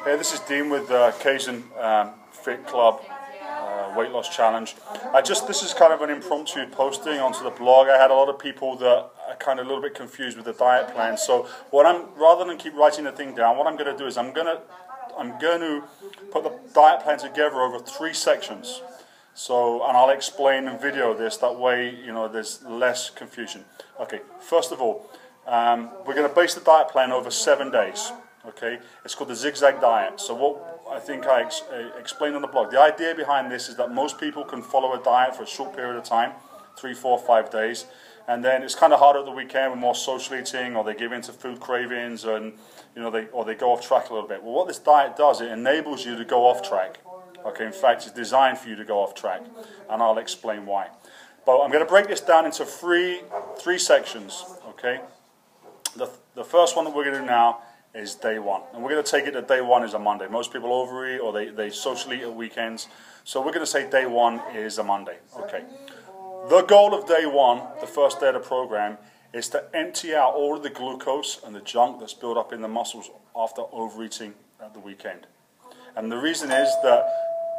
Hey, this is Dean with Kaizen Fit Club Weight Loss Challenge. This is kind of an impromptu posting onto the blog. I had a lot of people that are kind of a little bit confused with the diet plan. So rather than keep writing the thing down, what I'm going to do is I'm going to put the diet plan together over 3 sections. And I'll explain and video this, that way there's less confusion. Okay, first of all, we're going to base the diet plan over 7 days. Okay, it's called the Zig Zag diet. So what I think I explained on the blog, the idea behind this is that most people can follow a diet for a short period of time, 3, 4, 5 days, and then it's kind of harder at the weekend with more social eating, or they give in to food cravings, and they go off track a little bit. Well, what this diet does, it enables you to go off track. Okay, in fact, it's designed for you to go off track, and I'll explain why. But I'm going to break this down into three sections. Okay, the first one that we're going to do now is day 1. And we're going to take it that day 1 is a Monday. Most people overeat or they socially eat at weekends. So we're going to say day 1 is a Monday. Okay. The goal of day 1, the first day of the program, is to empty out all of the glucose and the junk that's built up in the muscles after overeating at the weekend. And the reason is that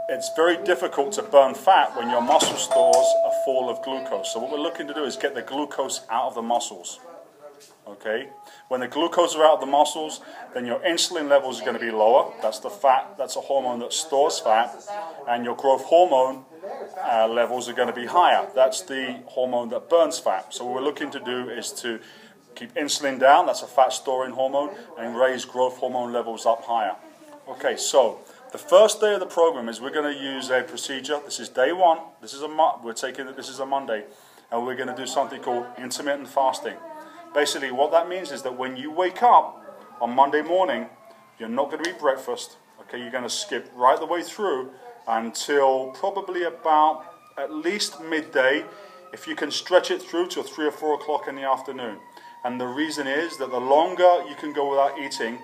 it's very difficult to burn fat when your muscle stores are full of glucose. So what we're looking to do is get the glucose out of the muscles. Okay, when the glucose are out of the muscles, then your insulin levels are going to be lower. That's the fat, that's a hormone that stores fat, and your growth hormone levels are going to be higher. That's the hormone that burns fat. So what we're looking to do is to keep insulin down, that's a fat storing hormone, and raise growth hormone levels up higher. Okay, so the first day of the program is we're going to use a procedure. This is day 1. This is a Monday, and we're going to do something called intermittent fasting. Basically, what that means is that when you wake up on Monday morning, you're not going to eat breakfast. Okay, you're going to skip right the way through until probably about at least midday. If you can stretch it through to 3 or 4 o'clock in the afternoon. And the reason is that the longer you can go without eating,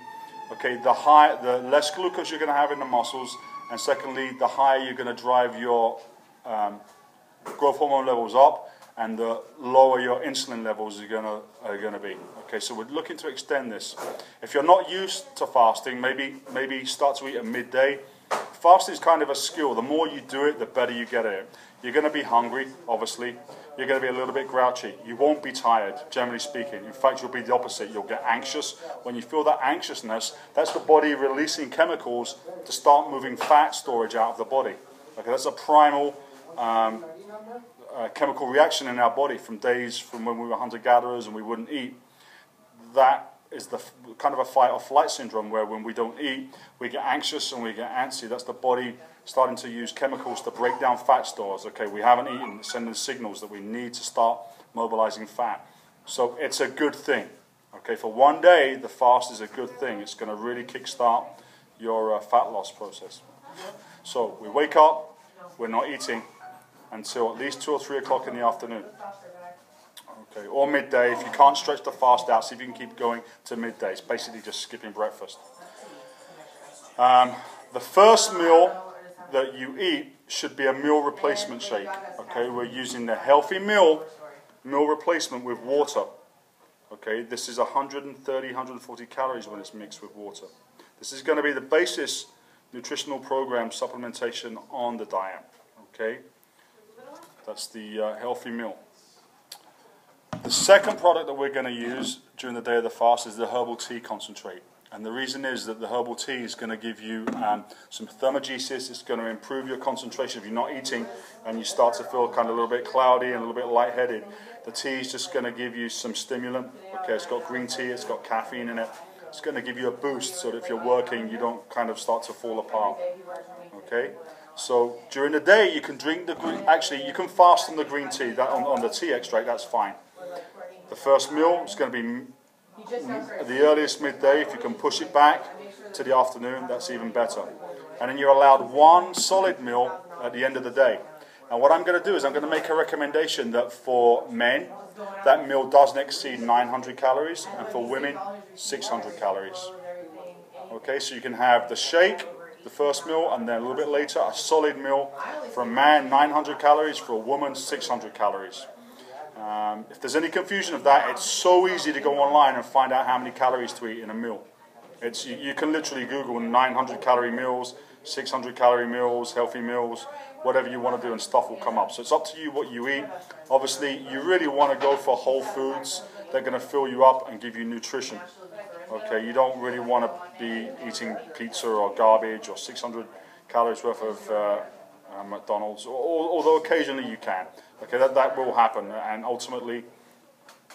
okay, the less glucose you're going to have in the muscles, and secondly, the higher you're going to drive your growth hormone levels up, and the lower your insulin levels are going to be. Okay, so we're looking to extend this. If you're not used to fasting, maybe start to eat at midday. Fasting is kind of a skill. The more you do it, the better you get at it. You're going to be hungry, obviously. You're going to be a little bit grouchy. You won't be tired, generally speaking. In fact, you'll be the opposite. You'll get anxious. When you feel that anxiousness, that's the body releasing chemicals to start moving fat storage out of the body. Okay, that's a primal chemical reaction in our body from days from when we were hunter-gatherers and we wouldn't eat. That is the kind of a fight or flight syndrome, where when we don't eat, we get anxious and we get antsy. That's the body starting to use chemicals to break down fat stores. Okay, we haven't eaten, sending signals that we need to start mobilizing fat. So it's a good thing. Okay, for 1 day, the fast is a good thing. It's going to really kickstart your fat loss process. So we wake up, we're not eating until at least 2 or 3 o'clock in the afternoon. Okay, or midday. If you can't stretch the fast out, see if you can keep going to midday. It's basically just skipping breakfast. The first meal that you eat should be a meal replacement shake. Okay, we're using the healthy meal replacement with water. Okay, this is 130, 140 calories when it's mixed with water. This is going to be the basis nutritional program supplementation on the diet. Okay. That's the healthy meal. The second product that we're going to use during the day of the fast is the herbal tea concentrate. And the reason is that the herbal tea is going to give you some thermogenesis. It's going to improve your concentration. If you're not eating and you start to feel kind of a little bit cloudy and a little bit lightheaded, the tea is just going to give you some stimulant. Okay, it's got green tea, it's got caffeine in it. It's going to give you a boost so that if you're working, you don't kind of start to fall apart. Okay? So during the day, you can drink the green. Actually, you can fast on the green tea. That on the tea extract, that's fine. The first meal is going to be the earliest midday. If you can push it back to the afternoon, that's even better. And then you're allowed 1 solid meal at the end of the day. And what I'm going to do is I'm going to make a recommendation that for men, that meal doesn't exceed 900 calories, and for women, 600 calories. Okay, so you can have the shake, the first meal, and then a little bit later, a solid meal. For a man, 900 calories. For a woman, 600 calories. If there's any confusion of that, it's so easy to go online and find out how many calories to eat in a meal. It's you can literally Google 900 calorie meals, 600 calorie meals, healthy meals, whatever you want to do, and stuff will come up. So it's up to you what you eat. Obviously, you really want to go for whole foods. They're going to fill you up and give you nutrition. Okay, you don't really want to be eating pizza or garbage or 600 calories worth of McDonald's, although occasionally you can. Okay, that will happen, and ultimately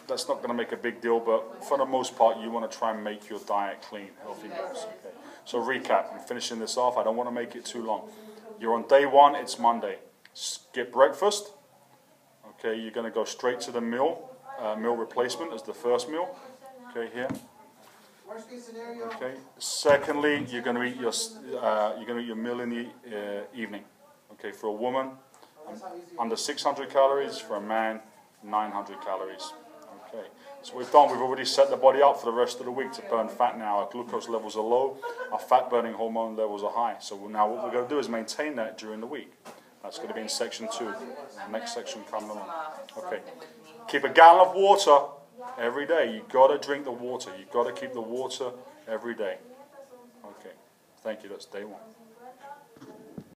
that's not going to make a big deal, but for the most part you want to try and make your diet clean, healthy meals. Okay. So recap, I'm finishing this off, I don't want to make it too long. You're on day one, it's Monday. Skip breakfast. Okay, you're going to go straight to the meal replacement as the first meal. Okay, here. Okay. Secondly, you're going to eat your meal in the evening. Okay, for a woman, under 600 calories. For a man, 900 calories. Okay, so we've already set the body up for the rest of the week to burn fat now. Our glucose levels are low, our fat burning hormone levels are high. So now what we're going to do is maintain that during the week. That's going to be in section 2. The next section coming along. Okay, keep a gallon of water every day. You've got to drink the water. You've got to keep the water every day. Okay, thank you. That's day 1.